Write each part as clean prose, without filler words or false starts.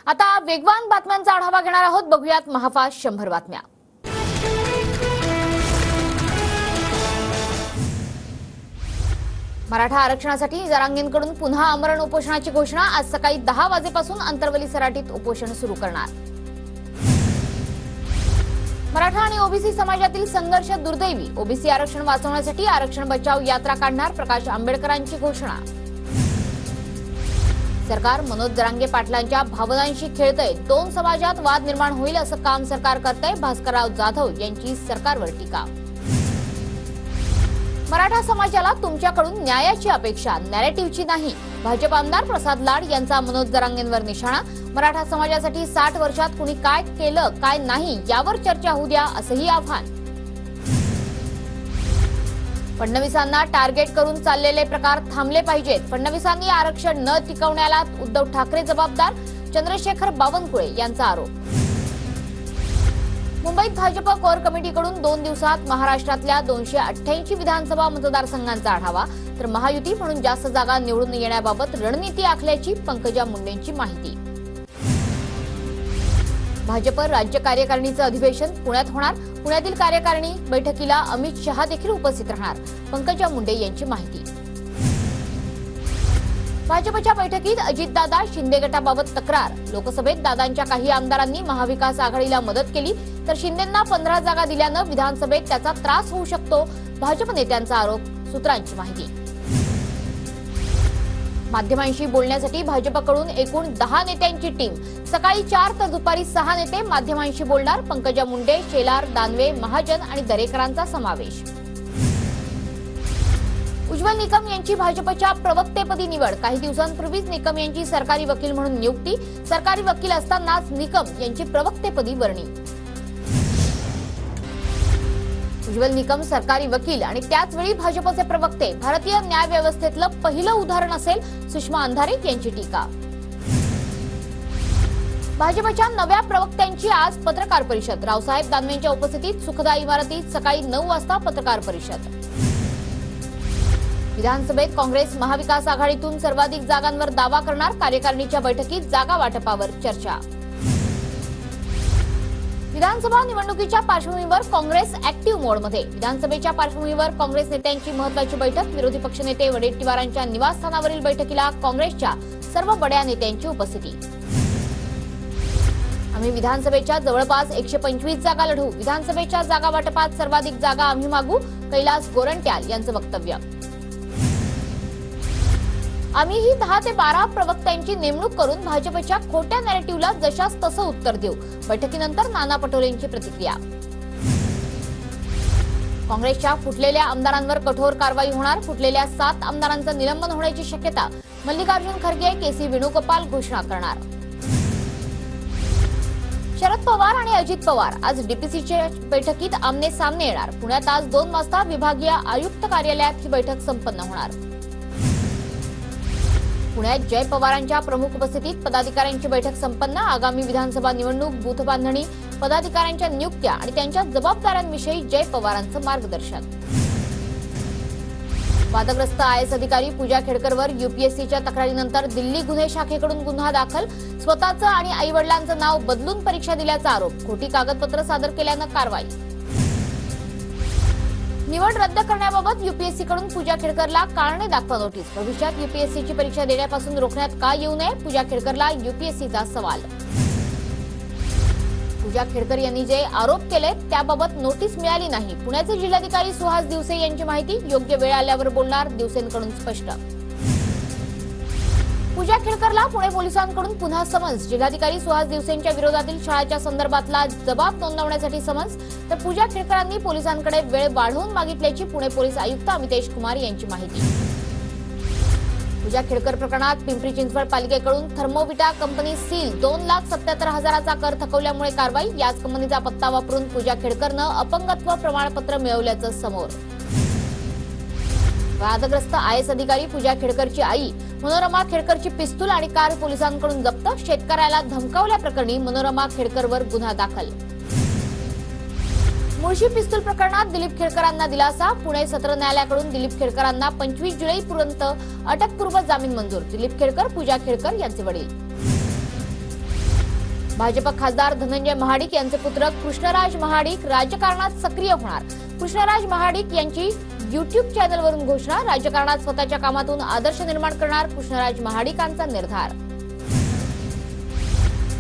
आता वेगवान बातम्यांचा आढावा घेणार आहोत। बघूयात महाफा 100 बातम्या। मराठा आरक्षणासाठी जरांगेंकडून पुन्हा आमरण उपोषणाची घोषणा। आज सकाळी 10 वाजेपासून अंतरवली सराटीत उपोषण सुरू करणार। मराठा आणि ओबीसी समाजातील संघर्ष दुर्दैवी। ओबीसी आरक्षण वाचवण्यासाठी आरक्षण बचाव यात्रा काढणार। प्रकाश आंबेडकरांची घोषणा। सरकार मनोज जरांगे पाटलांच्या भावनांशी खेळतंय। दोन समाजात वाद निर्माण होईल असं काम सरकार करतंय। भास्करराव जाधव यांची सरकारवर टीका। मराठा समाजाला तुमच्याकडून न्यायाची अपेक्षा, नॅरेटिव्हची नाही। भाजप आमदार प्रसाद लाड यांचा मनोज जरांगेंवर निशाणा। मराठा समाजासाठी 60 वर्षात कुणी काय केलं काय नाही यावर चर्चा होऊ द्या असंही आव्हान। फडणवीसांना टार्गेट करून चाललेले प्रकार थांबले पाहिजेत। फडणवीसांनी आरक्षण न टिकवण्याला उद्धव ठाकरे जबाबदार। चंद्रशेखर बावनकुळे यांचा आरोप। मुंबईत भाजप कोर कमिटीकडून 2 दिवसात महाराष्ट्रातल्या 288 विधानसभा मतदारसंघांचा आढावा। तर महायुती म्हणून जास्त जागा निवडून येण्याबाबत रणनीती आखल्याची पंकजा मुंडेंची माहिती। भाजप राज्य कार्यकारिणीचं अधिवेशन पुण्यात होणार। पुण्यातील कार्यकारिणी बैठकीला अमित शहा देखील उपस्थित राहणार। पंकजा मुंडे यांची माहिती। भाजपच्या बैठकीत अजितदादा शिंदे गटाबाबत तक्रार। लोकसभेत दादांच्या काही आमदारांनी महाविकास आघाडीला मदत केली, तर शिंदेंना 15 जागा दिल्यानं विधानसभेत त्याचा त्रास होऊ शकतो। भाजप नेत्यांचा आरोप। सूत्रांची माहिती। माध्यमांशी बोलण्यासाठी भाजपकडून एकूण 10 नेत्यांची टीम। सकाळी 4 तर दुपारी 6 नेते माध्यमांशी बोलणार। पंकजा मुंडे, शेलार, दानवे, महाजन आणि दरेकरांचा समावेश। उज्ज्वल निकम यांची भाजपच्या प्रवक्तेपदी निवड। काही दिवसांपूर्वीच निकम यांची सरकारी वकील म्हणून नियुक्ती। सरकारी वकील असतानाच निकम यांची प्रवक्तेपदी वर्णी। उज्ज्वल निकम सरकारी वकील आणि त्याच वेळी भाजपचे प्रवक्ते। भारतीय न्याय व्यवस्थेतलं पहिलं उदाहरण असेल, सुषमा अंधारे यांची टीका। भाजपच्या नव्या प्रवक्त्यांची आज पत्रकार परिषद। रावसाहेब दानवेंच्या उपस्थितीत सुखदा इमारतीत सकाळी 9 वाजता पत्रकार परिषद। विधानसभेत काँग्रेस महाविकास आघाडीतून सर्वाधिक जागांवर दावा करणार। कार्यकारिणीच्या बैठकीत जागा वाटपावर चर्चा। विधानसभा निवडणुकीच्या पार्श्वभूमीवर काँग्रेस ऍक्टिव्ह मोडमध्ये। विधानसभेच्या पार्श्वभूमीवर काँग्रेस नेत्यांची महत्त्वाची बैठक। विरोधी पक्षनेते वडेट्टीवारांच्या निवासस्थानावरील बैठकीला काँग्रेसच्या सर्व बड्या नेत्यांची उपस्थिती। आम्ही विधानसभेच्या जवळपास 125 जागा लढवू। विधानसभेच्या जागा वाटपात सर्वाधिक जागा आम्ही मागू। कैलास गोरंट्याल यांचं वक्तव्य। आम्हीही 10 ते 12 प्रवक्त्यांची नेमणूक करून भाजपच्या खोट्या नॅरेटिव्हला जशास तसं उत्तर देऊ। बैठकीनंतर नाना पटोलेंची प्रतिक्रिया। काँग्रेसच्या फुटलेल्या आमदारांवर कठोर कारवाई होणार। फुटलेल्या 7 आमदारांचं निलंबन होण्याची शक्यता। मल्लिकार्जुन खरगे, केसी वेणुगोपाल घोषणा करणार। शरद पवार आणि अजित पवार आज डीपीसीच्या बैठकीत आमने सामने येणार। पुण्यात आज 2 वाजता विभागीय आयुक्त कार्यालयात ही बैठक संपन्न होणार। पुण्यात जय पवारांच्या प्रमुख उपस्थितीत पदाधिकाऱ्यांची बैठक संपन्न। आगामी विधानसभा निवडणूक, बूथ बांधणी, पदाधिकाऱ्यांच्या नियुक्त्या आणि त्यांच्या जबाबदाऱ्यांविषयी जय पवारांचं मार्गदर्शन। वादग्रस्त आयएस अधिकारी पूजा खेडकरवर यूपीएससीच्या तक्रारीनंतर दिल्ली गुन्हे शाखेकडून गुन्हा दाखल। स्वतःचं आणि आईवडिलांचं नाव बदलून परीक्षा दिल्याचा आरोप। खोटी कागदपत्र सादर केल्यानं कारवाई। निवड रद्द करण्याबाबत यूपीएससीकडून पूजा खेडकरला कारणे दाखवा नोटीस। भविष्यात यूपीएससीची परीक्षा देण्यापासून रोखण्यात का येऊ नये, पूजा खेडकरला यूपीएससीचा सवाल। पूजा खेडकर यांनी जे आरोप केले त्याबाबत नोटीस मिळाली नाही। पुण्याचे जिल्हाधिकारी सुहास दिवसे यांची माहिती। योग्य वेळ आल्यावर बोलणार, दिवसेंकडून स्पष्ट। पूजा खेडकरला पुणे पोलिसांकडून पुन्हा समन्स। जिल्हाधिकारी सुहास दिवसेंच्या विरोधातील शाळेच्या संदर्भातला जबाब नोंदवण्यासाठी समन्स। तर पूजा खेडकरांनी पोलिसांकडे वेळ वाढवून मागितल्याची पुणे पोलीस आयुक्त अमितेश कुमार यांची माहिती। पूजा खेडकर प्रकरणात पिंपरी चिंचवड पालिकेकडून थर्मोविटा कंपनी सील 2,77,000चा कर थकवल्यामुळे कारवाई। याच कंपनीचा पत्ता वापरून पूजा खेडकरनं अपंगत्व प्रमाणपत्र मिळवल्याचं समोर। वादग्रस्त आयएस अधिकारी पूजा खेडकरची आई मनोरमा खेडकरची पिस्तूल आणि कार पोलिसांकडून जप्त। शेतकऱ्याला धमकावल्याप्रकरणी मनोरमा खेडकरवर गुन्हा दाखल। मुळशी पिस्तूल प्रकरणात दिलीप खेडकरांना दिलासा। पुणे सत्र न्यायालयाकडून दिलीप खेडकरांना 25 जुलैपर्यंत अटकपूर्व जामीन मंजूर। दिलीप खेडकर, पूजा खेडकर यांचे वडील। भाजप खासदार धनंजय महाडिक यांचे पुत्र कृष्णराज महाडिक राजकारणात सक्रिय होणार. कृष्णराज महाडिक यांची YouTube चॅनलवरून घोषणा. राजकारणात स्वतःच्या कामातून आदर्श निर्माण करणार कृष्णराज महाडिकांचा निर्धार.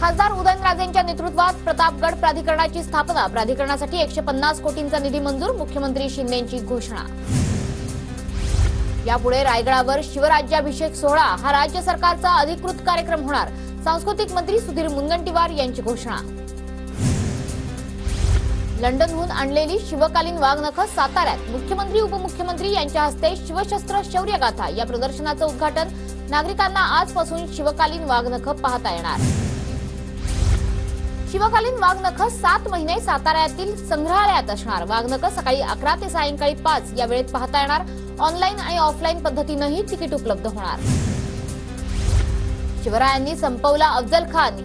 खासदार उदयनराजेंच्या नेतृत्वात प्रतापगड प्राधिकरणाची स्थापना. प्राधिकरणासाठी 150 कोटींचा निधी मंजूर. मुख्यमंत्री शिंदेंची घोषणा. यापुढे रायगडावर शिवराज्याभिषेक सोहळा हा राज्य सरकारचा अधिकृत कार्यक्रम होणार. सांस्कृतिक मंत्री सुधीर मुनगंटीवार यांची घोषणा. लंडनहून आणलेली शिवकालीन वाघनखं साताऱ्यात. मुख्यमंत्री उपमुख्यमंत्री यांच्या हस्ते शिवशस्त्र शौर्यगाथा या प्रदर्शनाचं उद्घाटन. नागरिकांना आजपासून शिवकालीन वाघनखं पाहता येणार. शिवकालीन वाघनखं 7 महिने साताऱ्यातील संग्रहालयात असणार. वाघनखं सकाळी 11 ते सायंकाळी 5 या वेळेत पाहता येणार. ऑनलाईन आणि ऑफलाईन पद्धतीनेही तिकीट उपलब्ध होणार. शिवरायांनी संपवला अफजल खान.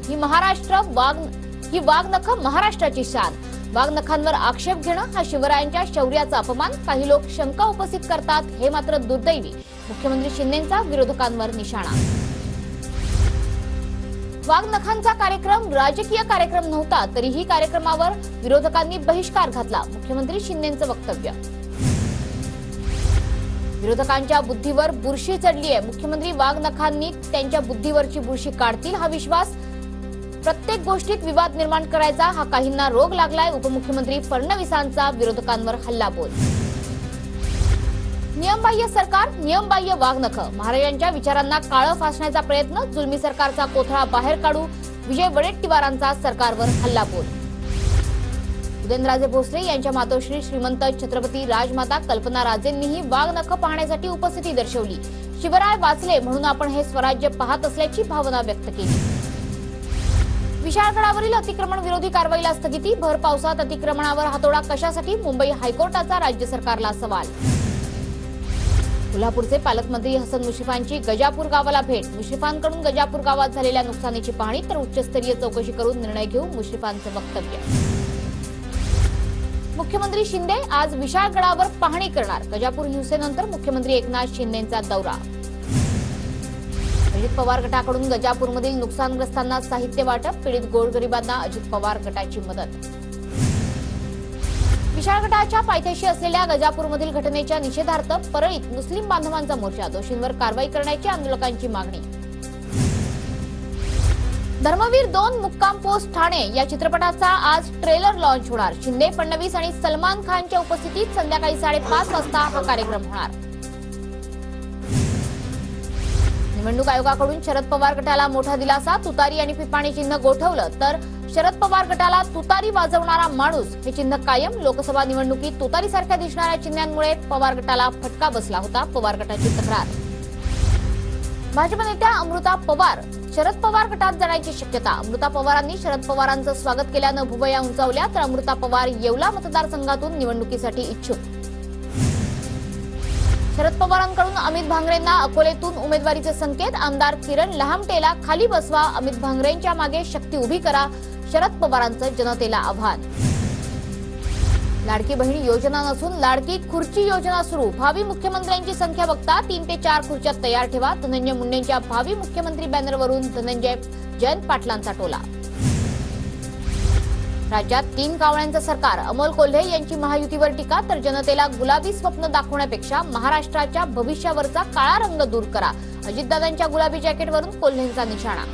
ही वाघनखं महाराष्ट्राची शान. वाघनखांवर आक्षेप घेणं हा शिवरायांच्या शौर्याचा अपमान. काही लोक शंका उपस्थित करतात, हे मात्र दुर्दैवी. मुख्यमंत्री शिंदेंचा विरोधकांवर निशाणा. वाघनखांचा कार्यक्रम राजकीय कार्यक्रम नव्हता, तरीही कार्यक्रमावर विरोधकांनी बहिष्कार घातला. मुख्यमंत्री शिंदेंचं वक्तव्य. विरोधकांच्या बुद्धीवर बुरशी चढली आहे. मुख्यमंत्री वाघनखांनी त्यांच्या बुद्धीवरची बुरशी काढतील हा विश्वास. प्रत्येक गोष्टीत विवाद निर्माण करायचा हा काहींना रोग लागलाय. उपमुख्यमंत्री फडणवीसांचा विरोधकांवर हल्लाबोल. नियमबाह्य सरकार, नियमबाह्य वाघनखं. महाराजांच्या विचारांना काळं फासण्याचा प्रयत्न. जुलमी सरकारचा कोथळा बाहेर काढू. विजय वडेट्टीवारांचा सरकारवर हल्लाबोल. उदयनराजे भोसले यांच्या मातोश्री श्रीमंत छत्रपती राजमाता कल्पना राजेंनीही वाघनखं पाहण्यासाठी उपस्थिती दर्शवली. शिवराय वाचले म्हणून आपण हे स्वराज्य पाहत असल्याची भावना व्यक्त केली. विशाळगडावरील अतिक्रमण विरोधी कारवाईला स्थगिती. भर पावसात अतिक्रमणावर हातोडा कशासाठी? मुंबई हायकोर्टाचा राज्य सरकारला सवाल. कोल्हापूरचे पालकमंत्री हसन मुश्रीफांची गजापूर गावाला भेट. मुश्रीफांकडून गजापूर गावात झालेल्या नुकसानीची पाहणी, तर उच्चस्तरीय चौकशी करून निर्णय घेऊ. मुश्रीफांचं वक्तव्य. मुख्यमंत्री शिंदे आज विशाळगडावर पाहणी करणार. गजापूर हिंसेनंतर मुख्यमंत्री एकनाथ शिंदेंचा दौरा. अजित पवार गटाकडून गजापूरमधील नुकसानग्रस्तांना साहित्य वाटप. पीडित गोरगरिबांना अजित पवार गटाची मदत. विशाळ गटाच्या पायथ्याशी असलेल्या गजापूरमधील घटनेच्या निषेधार्थ परळीत मुस्लिम बांधवांचा मोर्चा. दोषींवर कारवाई करण्याची आंदोलकांची मागणी. धर्मवीर 2 मुक्काम पोस्ट ठाणे या चित्रपटाचा आज ट्रेलर लॉन्च होणार. शिंदे, फडणवीस आणि सलमान खानच्या उपस्थितीत संध्याकाळी 5:30 वाजता हा कार्यक्रम होणार. निवडणूक आयोगाकडून शरद पवार गटाला मोठा दिलासा. तुतारी आणि पिपाणी चिन्ह गोठवलं तर शरद पवार गटाला तुतारी वाजवणारा माणूस हे चिन्ह कायम. लोकसभा निवडणुकीत तुतारीसारख्या दिसणाऱ्या चिन्हांमुळे पवार गटाला फटका बसला होता. पवार गटाची तक्रार. भाजप नेत्या अमृता पवार शरद पवार गटात जाण्याची शक्यता. अमृता पवारांनी शरद पवारांचं स्वागत केल्यानं भुवया उंचावल्या, तर अमृता पवार येवला मतदारसंघातून निवडणुकीसाठी इच्छुक. शरद पवारांकडून अमित भांगरेंना अकोलेतून उमेदवारीचे संकेत. आमदार किरण लहामटेला खाली बसवा. अमित भांगरेंच्या मागे शक्ती उभी करा. शरद पवारांचं जनतेला आव्हान. लाडकी बहीण योजना नसून लाडकी खुर्ची योजना सुरू. भावी मुख्यमंत्र्यांची संख्या बघता 3 ते 4 खुर्च्या तयार ठेवा. धनंजय मुंडेंच्या भावी मुख्यमंत्री बॅनरवरून जयंत पाटलांचा टोला. राज्यात 3 कावळ्यांचं सरकार. अमोल कोल्हे यांची महायुतीवर टीका, तर जनतेला गुलाबी स्वप्न दाखवण्यापेक्षा महाराष्ट्राच्या भविष्यावरचा काळा रंग दूर करा. अजितदादांच्या गुलाबी जॅकेटवरून कोल्हेंचा निशाणा.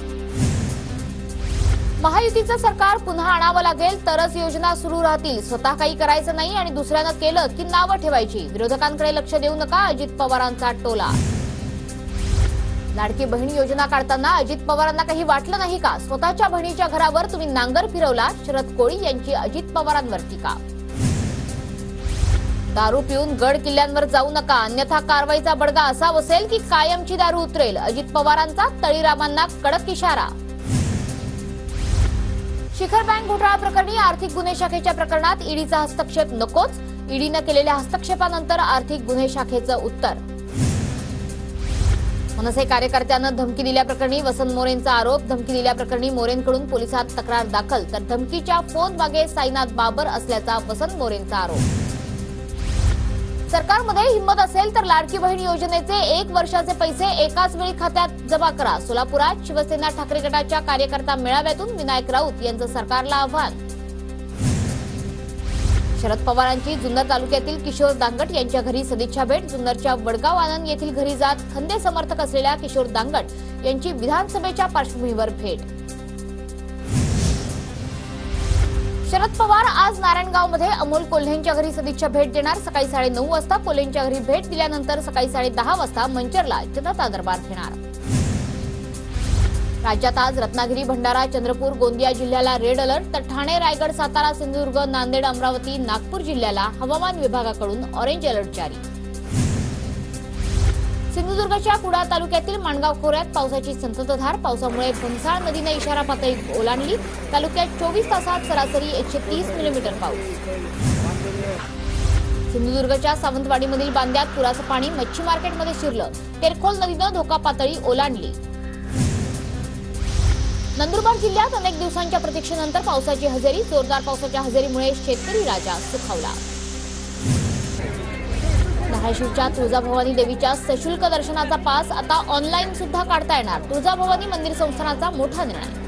महायुतीचं सरकार पुन्हा आणावं लागेल तरच योजना सुरू राहतील. स्वतः काही करायचं नाही आणि दुसऱ्यानं केलं की नावं ठेवायची. विरोधकांकडे लक्ष देऊ नका. अजित पवारांचा टोला. लाडकी बहीण योजना काढताना अजित पवारांना काही वाटलं नाही का? स्वतःच्या बहिणीच्या घरावर तुम्ही नांगर फिरवला. शरद कोळी यांची अजित पवारांवर टीका. दारू पिऊन गड किल्ल्यांवर जाऊ नका, अन्यथा कारवाईचा बडगा असा बसेल की कायमची दारू उतरेल. अजित पवारांचा तळीरामांना कडक इशारा. शिखर बँक घोटाळा प्रकरणी आर्थिक गुन्हे शाखेच्या प्रकरणात ईडीचा हस्तक्षेप नकोच. ईडीनं केलेल्या हस्तक्षेपानंतर आर्थिक गुन्हे शाखेचं उत्तर. मनसे कार्यकर्त्यानं धमकी दिल्याप्रकरणी वसंत मोरेंचा आरोप. धमकी दिल्याप्रकरणी मोरेंकडून पोलिसात तक्रार दाखल, तर धमकीच्या फोन मागे साईनाथ बाबर असल्याचा वसंत मोरेंचा आरोप. सरकारमध्ये हिंमत असेल तर लाडकी बहीण योजनेचे 1 वर्षाचे पैसे एकाच वेळी खात्यात जमा करा. सोलापुरात शिवसेना ठाकरे गटाच्या कार्यकर्ता मेळाव्यातून विनायक राऊत यांचं सरकारला आव्हान. शरद पवारांची जुन्नर तालुक्यातील किशोर दांगट यांच्या घरी सदिच्छा भेट. जुन्नरच्या वडगाव आनंद येथील घरी जात खंदे समर्थक असलेल्या किशोर दांगट यांची विधानसभेच्या पार्श्वभूमीवर भेट. शरद पवार आज नारायणगावमध्ये अमोल कोल्हेंच्या घरी सदिच्छा भेट देणार. सकाळी 9:30 वाजता कोल्हेंच्या घरी भेट दिल्यानंतर सकाळी 10:30 वाजता मंचरला जनता दरबार घेणार. राज्यात आज रत्नागिरी, भंडारा, चंद्रपूर, गोंदिया जिल्ह्याला रेड अलर्ट, तर ठाणे, रायगड, सातारा, सिंधुदुर्ग, नांदेड, अमरावती, नागपूर जिल्ह्याला हवामान विभागाकडून ऑरेंज अलर्ट जारी. सिंधुदुर्गच्या कुडाळ तालुक्यातील माणगाव खोऱ्यात पावसाची संततधार. पावसामुळे भन्साळ नदीने इशारा पातळी ओलांडली. तालुक्यात 24 तासात सरासरी 130 मिलीमीटर पाऊस. सिंधुदुर्गच्या सावंतवाडीमधील बांद्यात पुराचं पाणी मच्छी मार्केटमध्ये शिरलं. तेरखोल नदीनं धोका पातळी ओलांडली. नंदुरबार जिल्ह्यात अनेक दिवसांच्या प्रतीक्षेनंतर पावसाची हजेरी. जोरदार पावसाच्या हजेरीमुळे शेतकरी राजा सुखावला. धाराशिवच्या तुळजाभवानी देवीच्या सशुल्क दर्शनाचा पास आता ऑनलाईन सुद्धा काढता येणार. तुळजाभवानी मंदिर संस्थानाचा मोठा निर्णय.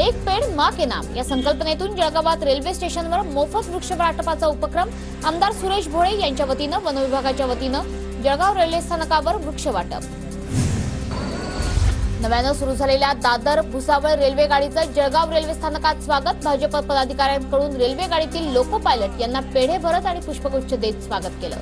एक पेड मां के नाम या संकल्पनेतून जळगावात रेल्वे स्टेशनवर मोफत वृक्ष वाटपाचा उपक्रम. आमदार सुरेश भोळे यांच्या वतीनं वन विभागाच्या वतीनं जळगाव रेल्वे स्थानकावर वृक्ष वाटप. नव्यानं सुरू झालेल्या दादर भुसावळ रेल्वे गाडीचं जळगाव रेल्वे स्थानकात स्वागत. भाजप पदाधिकाऱ्यांकडून रेल्वे गाडीतील लोको पायलट यांना पेढे भरत आणि पुष्पगुच्छ देत स्वागत केलं.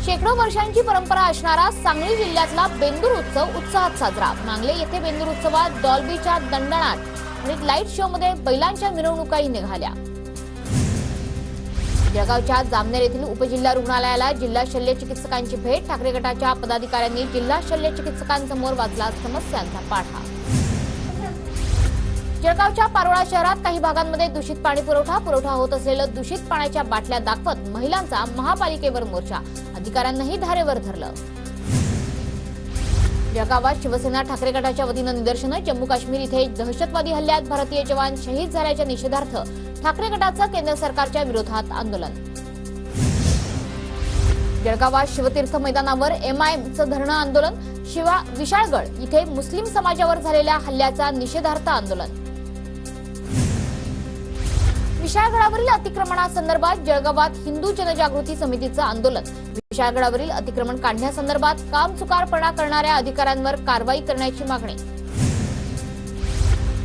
शेकडो वर्षांची परंपरा असणारा सांगली जिल्ह्यातला बेंदूर उत्सव उत्साहात साजरा. मांगले येथे बेंदूर उत्सवात डॉल्बीच्या दणदणाट आणि लाईट शो मध्ये बैलांच्या मिरवणुकाही निघाल्या. जळगावच्या जामनेर येथील उपजिल्हा रुग्णालयाला जिल्हा शल्य चिकित्सकांची भेट. ठाकरे गटाच्या पदाधिकाऱ्यांनी जिल्हा शल्य चिकित्सकांसमोर वाचला समस्यांचा पाढा. जळगावच्या पारोळा शहरात काही भागांमध्ये दूषित पाणी पुरवठा होत असलेलं दूषित पाण्याच्या बाटल्या दाखवत महिलांचा महापालिकेवर मोर्चा. अधिकाऱ्यांनाही धारेवर धरलं. जळगावात शिवसेना ठाकरे गटाच्या वतीनं निदर्शनं. जम्मू काश्मीर इथे दहशतवादी हल्ल्यात भारतीय जवान शहीद झाल्याच्या निषेधार्थ ठाकरे गटाचं केंद्र सरकारच्या विरोधात आंदोलन. जळगावात शिवतीर्थ मैदानावर एमआयएमचं धरणं आंदोलन. विशाळगड इथे मुस्लिम समाजावर झालेल्या हल्ल्याचा निषेधार्थ आंदोलन. विशाळगडावरील अतिक्रमणासंदर्भात जळगावात हिंदू जनजागृती समितीचं आंदोलन. विशाळगडावरील अतिक्रमण काढण्यासंदर्भात कामचुकारपणा करणाऱ्या अधिकाऱ्यांवर कारवाई करण्याची मागणी.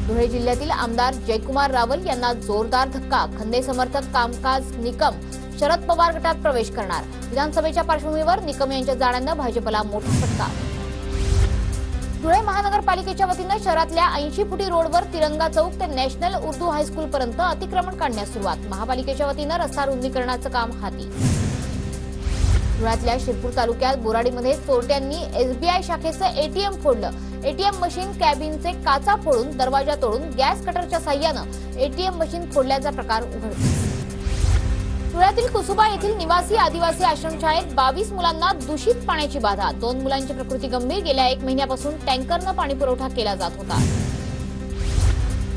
धुळे जिल्ह्यातील आमदार जयकुमार रावल यांना जोरदार धक्का. खंदे समर्थक कामकाज निकम शरद पवार गटात प्रवेश करणार. विधानसभेच्या पार्श्वभूमीवर निकम यांच्या जाण्यानं भाजपला मोठा फटका. धुळे महानगरपालिकेच्या वतीनं शहरातल्या 80 फुटी रोडवर तिरंगा चौक ते नॅशनल उर्दू हायस्कूल पर्यंत अतिक्रमण काढण्यास सुरुवात. महापालिकेच्या वतीनं रस्ता रुंदीकरणाचं काम हाती. धुळ्यातल्या शिरपूर तालुक्यात बोराडीमध्ये चोरट्यांनी एसबीआय शाखेचं एटीएम फोडलं. एटीएम मशीन कॅबिनचे काचा फोडून दरवाजा तोडून गॅस कटरच्या साह्यानं एटीएम मशीन फोडल्याचा प्रकार उघडकीस. धुळ्यातील कुसुबा येथील निवासी आदिवासी आश्रमशाळेत 22 मुलांना दूषित पाण्याची बाधा. 2 मुलांची प्रकृती गंभीर. गेल्या 1 महिन्यापासून टँकरनं पाणी पुरवठा केला जात होता.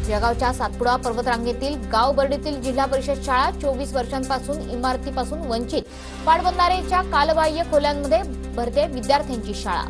जळगावच्या सातपुडा पर्वतरांगेतील गावबर्डीतील जिल्हा परिषद शाळा 24 वर्षांपासून इमारतीपासून वंचित. पाटबंधारेच्या कालबाह्य खोल्यांमध्ये भरते विद्यार्थ्यांची शाळा.